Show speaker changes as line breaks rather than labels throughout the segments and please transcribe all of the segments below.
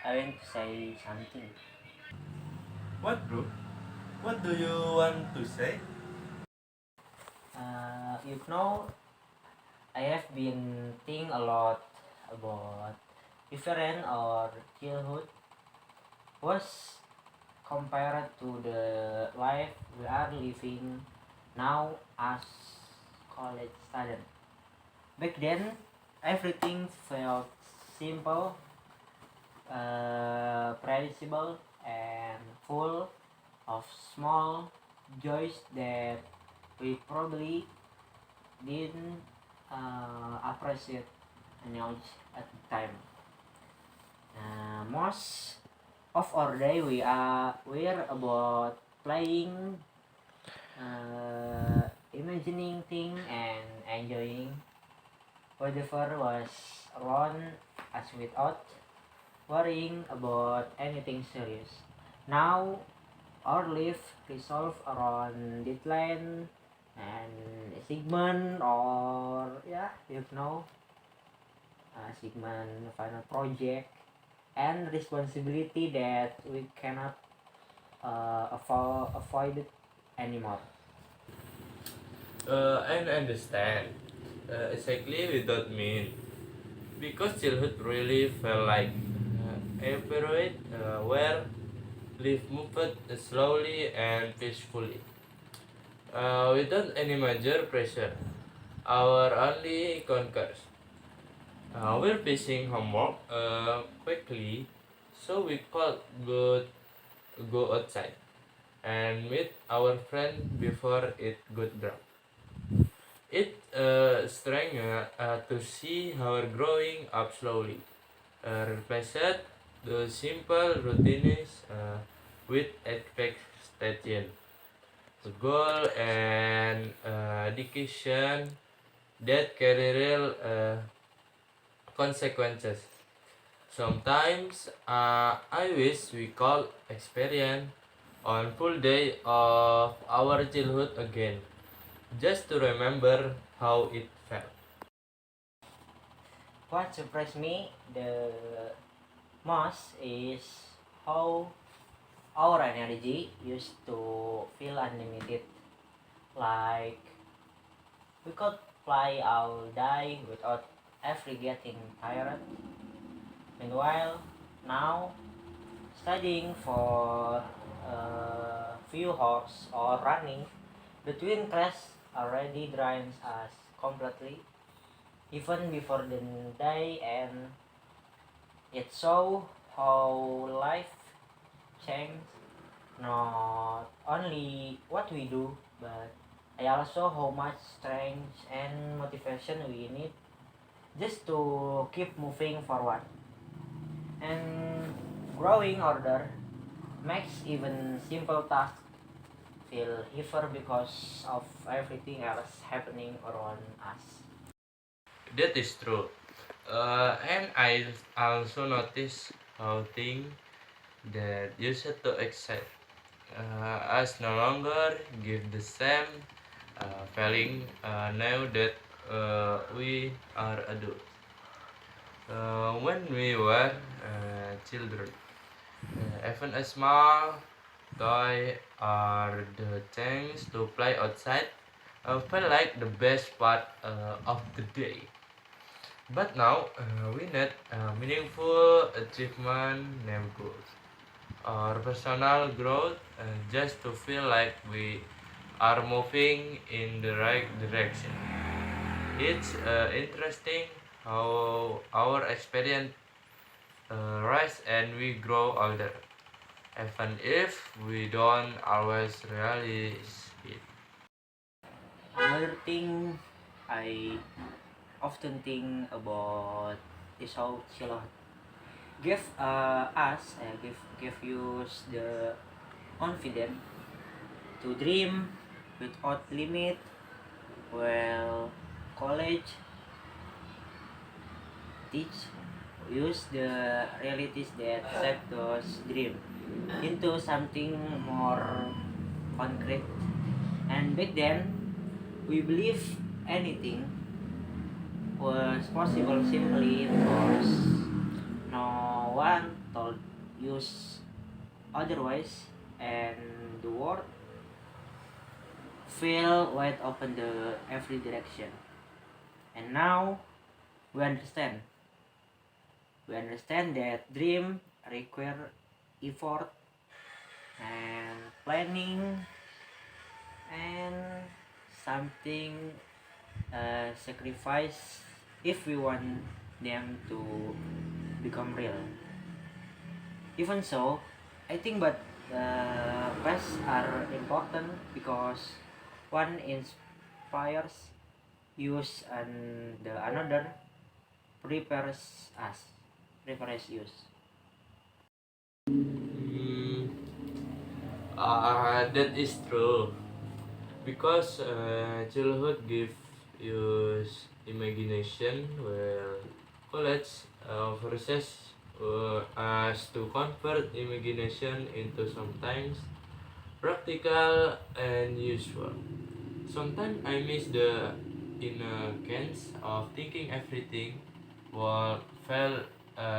I want to say something.
What, bro? What do you want to say?
You know, I have been thinking a lot about different or childhood was compared to the life we are living now as college student. Back then, everything felt simple, predictable, and full of small joys that we probably didn't appreciate enough at the time. Most of our day we're about playing, imagining things, and enjoying whatever was around us without worrying about anything serious. Now our life resolve around deadline and segment or segment final project and responsibility that we cannot avoid it anymore.
I understand exactly what that mean. Because childhood really felt like a period where life moved slowly and peacefully, without any major pressure. Our only conquers. We're finishing homework quickly, so we could go outside and meet our friend before it got dark. It strange to see our growing up slowly, replaced the simple routines with expectation, goal, and dedication that carry real consequences. Sometimes I wish we could experience on full day of our childhood again, just to remember how it felt.
What surprised me the most is how our energy used to feel unlimited. Like we could fly all day without ever getting tired. Meanwhile, now studying for a few hours or running between class already drains us completely, even before the day, and it shows how life changes not only what we do, but I also how much strength and motivation we need just to keep moving forward. And growing order makes even simple tasks feel heavier because of everything else happening around us.
That is true. And I also notice how things that used to excite us no longer give the same feeling now that we are adults. When we were children, even a small toy or the chance to play outside felt like the best part of the day. But now we need meaningful achievement, name goals, or personal growth just to feel like we are moving in the right direction. It's interesting how our experience rise and we grow older, even if we don't always realize it.
Another thing I often think about is how childhood give you the confidence to dream without limit. Well, college teach use the realities that shape those dreams into something more concrete. And back then, we believe anything was possible simply because no one told choose otherwise, and the world feel wide open the every direction. And now we understand. We understand that dream require effort and planning and something sacrifice if we want them to become real. Even so, I think but paths are important because one inspires use and the another prepares us prepares use.
Mm, that is true because childhood give you imagination, while college forces us to convert imagination into sometimes practical and useful. Sometimes I miss the innocence of thinking everything will fell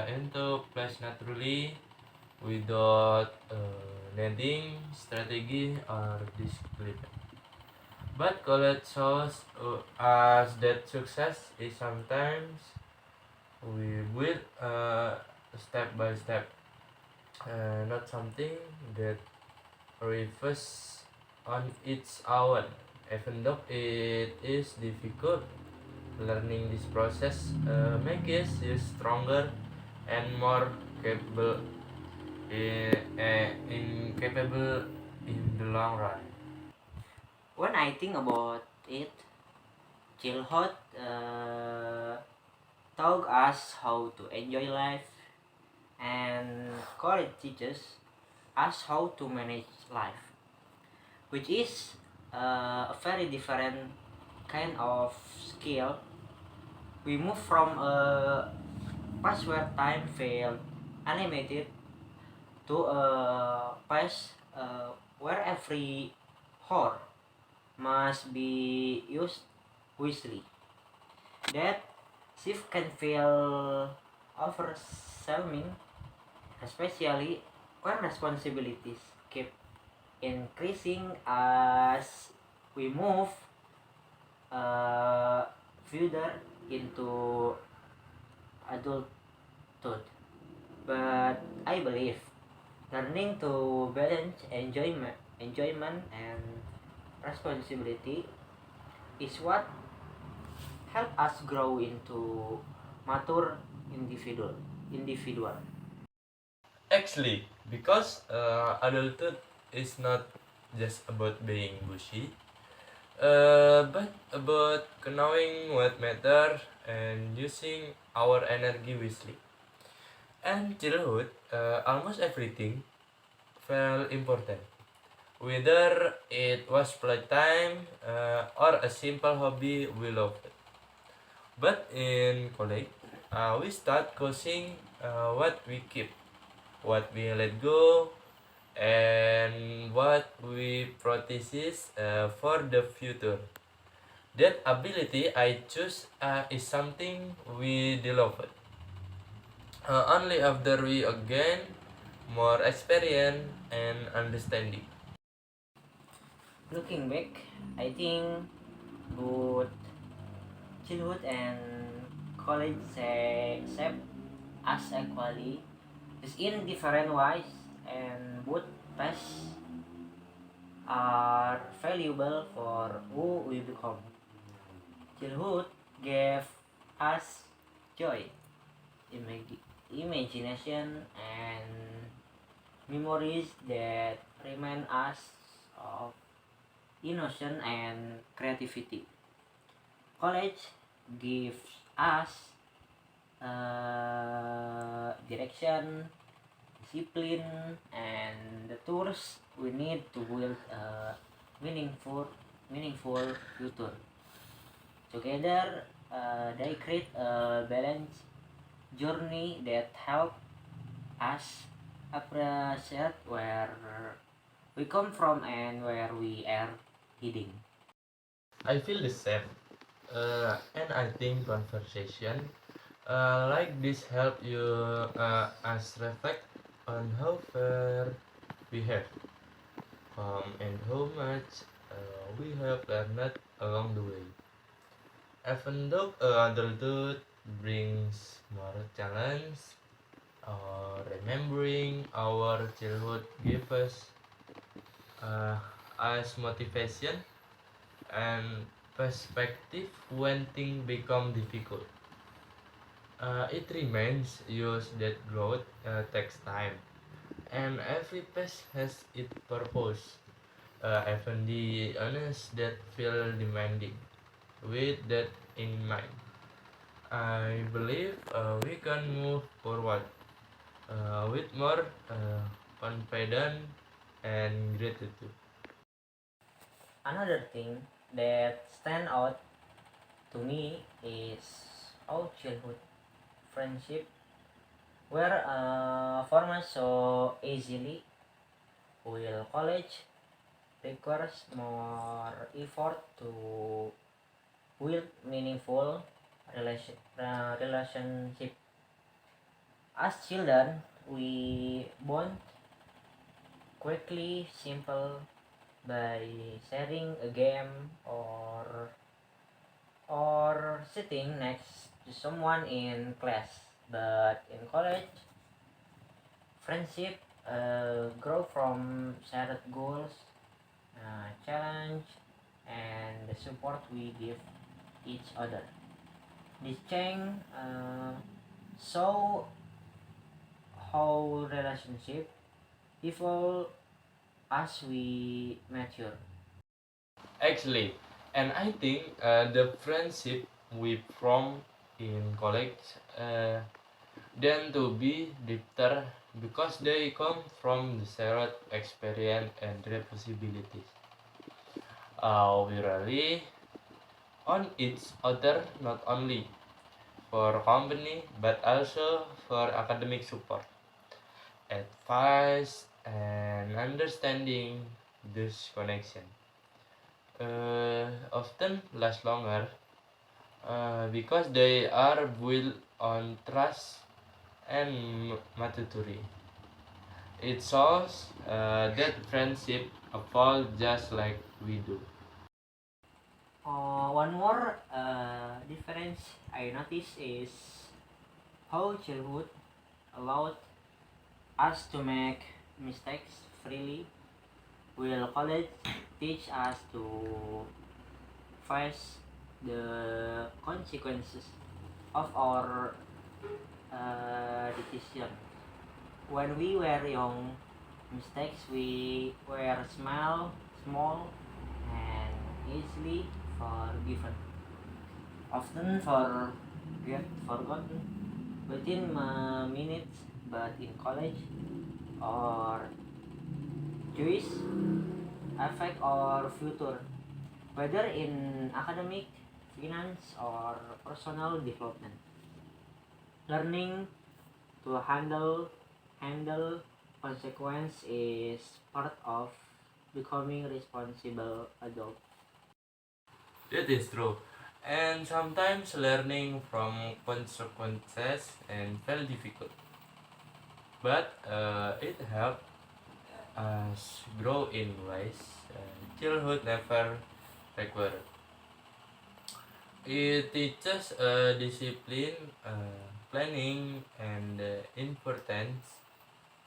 into place naturally without needing strategy or discipline. But college shows us that success is sometimes we build step by step, not something that reverse on its own. Even though it is difficult, learning this process makes you stronger and more capable incapable in the long run.
When I think about it, childhood taught us how to enjoy life, and college teaches us how to manage life, which is a very different kind of skill. We move from a past where time felt unlimited to a past where every hour must be used wisely. That shift can feel overwhelming, especially when responsibilities keep increasing as we move uh, further into adulthood. But I believe learning to balance enjoyment and responsibility is what help us grow into mature individual.
Actually, because adulthood is not just about being bushy, but about knowing what matters and using our energy wisely. And childhood, almost everything felt important, whether it was playtime or a simple hobby we loved. But in college, we start causing what we keep, what we let go, and what we practice for the future. That ability I choose is something we develop only after we gain more experience and understanding.
Looking back, I think both childhood and college shape us equally, is in different ways, and both paths are valuable for who we become. Childhood gave us joy, imagination, and memories that remind us of innocence and creativity. College gives us direction, discipline, and the tools we need to build a meaningful future. Together, they create a balanced journey that help us appreciate where we come from and where we are heading.
I feel the same, and I think conversation like this help you us reflect on how far we have come and how much we have learned along the way. Even though adulthood brings more challenge, remembering our childhood gives uh, us motivation and perspective when things become difficult. It reminds us that growth takes time, and every phase has its purpose. Even the honest that feel demanding. With that in mind, I believe we can move forward with more confidence and gratitude.
Another thing that stand out to me is how childhood friendship were formed so easily, while college requires more effort to build meaningful relationship. As children, we bond quickly, simple by sharing a game or sitting next to someone in class. But in college, friendship grow from shared goals, challenge, and the support we give each other. This change show how relationship evolve as we mature.
Actually, and I think the friendship we form in college uh, tend to be deeper because they come from the shared experience and responsibilities. We rely on each other not only for company but also for academic support, advice, and understanding. This connection often last longer because they are built on trust and maturity. It shows that friendship evolve just like we do.
One more difference I notice is how childhood allowed us to make mistakes freely, while college teach us to face the consequences of our decision. When we were young, mistakes we were small, and easily forgiven. Often forgotten within minutes, but in college or choice affect our future, whether in academic, finance, or personal development. Learning to handle consequence is part of becoming responsible adult.
That is true. And sometimes learning from consequences and felt difficult. But it helped us grow in ways childhood never required. It teaches discipline, planning, and the importance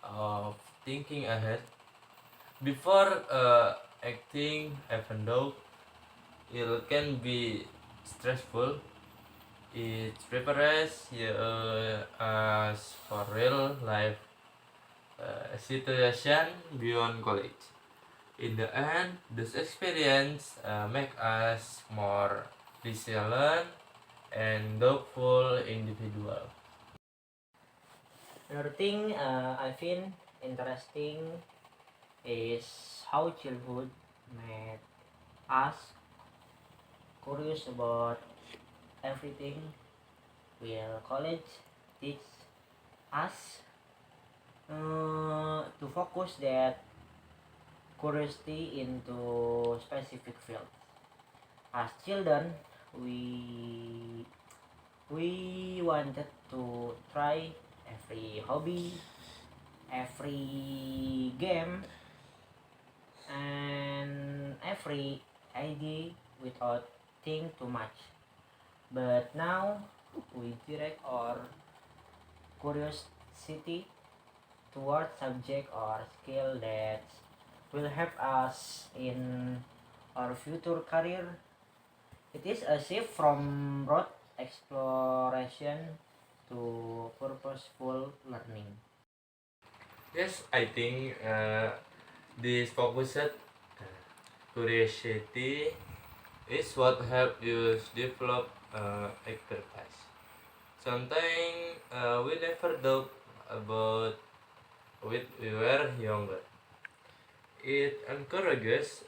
of thinking ahead before acting, even though it can be stressful. It prepares us for real life situation beyond college. In the end, this experience make us more resilient and thoughtful individual.
Another thing I find interesting is how childhood made us curious about everything, while college teach us to focus that curiosity into specific fields. As children, we we wanted to try every hobby, every game and every idea without think too much. But now we direct our curiosity toward subject or skill that will help us in our future career. It is a shift from rote exploration to purposeful learning.
Yes, I think this focused curiosity is what help you develop expertise. Something we never thought about when we were younger. It encourages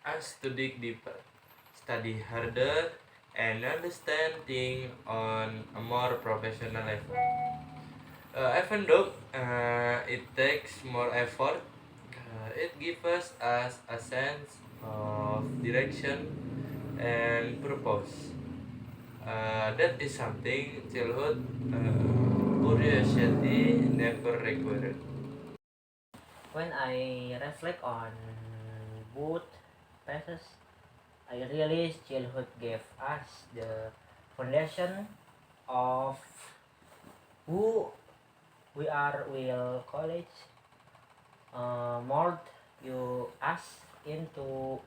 us to dig deeper, study harder, and understand things on a more professional level. Even though it takes more effort, it gives us a sense of direction and purpose. That is something childhood curiosity never required.
When I reflect on both phases, I realize childhood gave us the foundation of who we are, while college mold you us into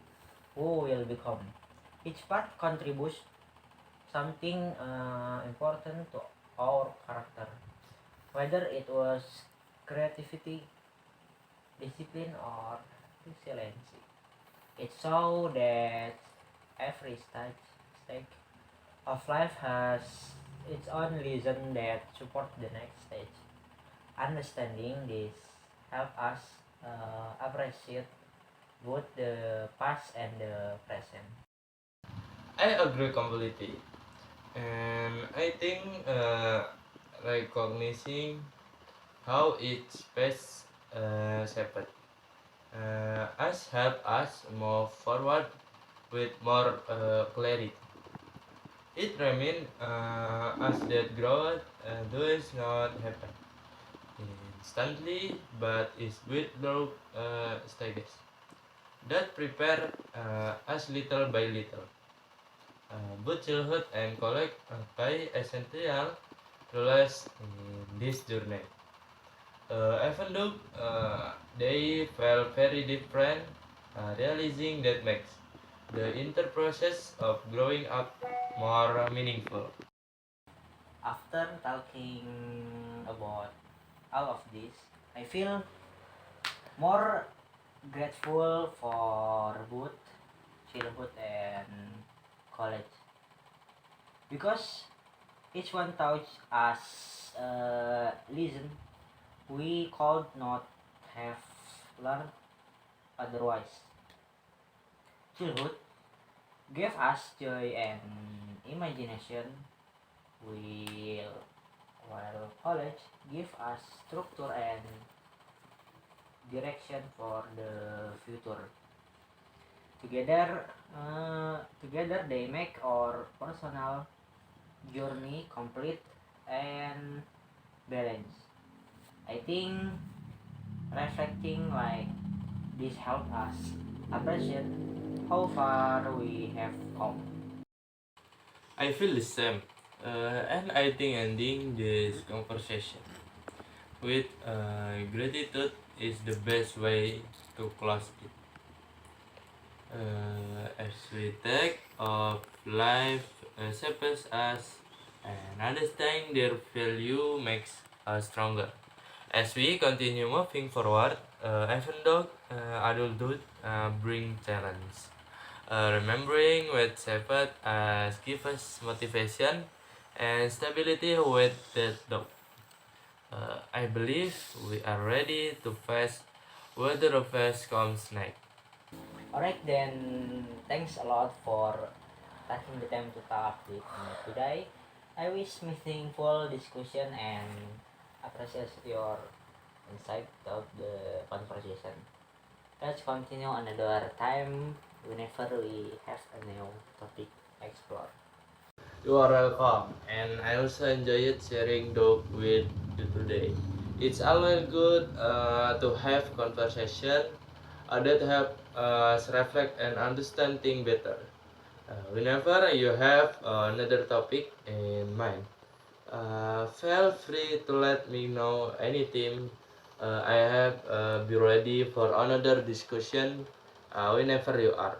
who will become. Each part contributes something important to our character, whether it was creativity, discipline, or resiliency. It shows that every stage of life has its own lesson that support the next stage. Understanding this help us appreciate both the past and the present.
I agree completely, and I think recognizing how each phase shaped us help us move forward with more clarity. It reminds us that growth does not happen instantly, but is built through stages that prepare us little by little. Both childhood and college play essential roles in this journey. Even though they felt very different, realizing that makes the inter process of growing up more meaningful.
After talking about all of this, I feel more grateful for both childhood and college because each one taught us a lesson we could not have learned otherwise. Childhood gave us joy and imagination, while, while college give us structure and direction for the future. Together they make our personal journey complete and balanced. I think reflecting like this help us appreciate how far we have come.
I feel the same, and I think ending this conversation with gratitude is the best way to close it. As we take of life shapes us, and understanding their value makes us stronger. As we continue moving forward, even though adulthood bring challenge, remembering what shaped us give us motivation and stability with that dog. I believe we are ready to face whatever phase comes next.
Alright then, thanks a lot for taking the time to talk with me today. I wish meaningful discussion and appreciate your insight of the conversation. Let's continue another time whenever we have a new topic to explore.
You are welcome, and I also enjoyed sharing dog with you today. It's always good to have conversation that help us reflect and understand things better. Whenever you have another topic in mind, feel free to let me know anything. I have be ready for another discussion whenever you are.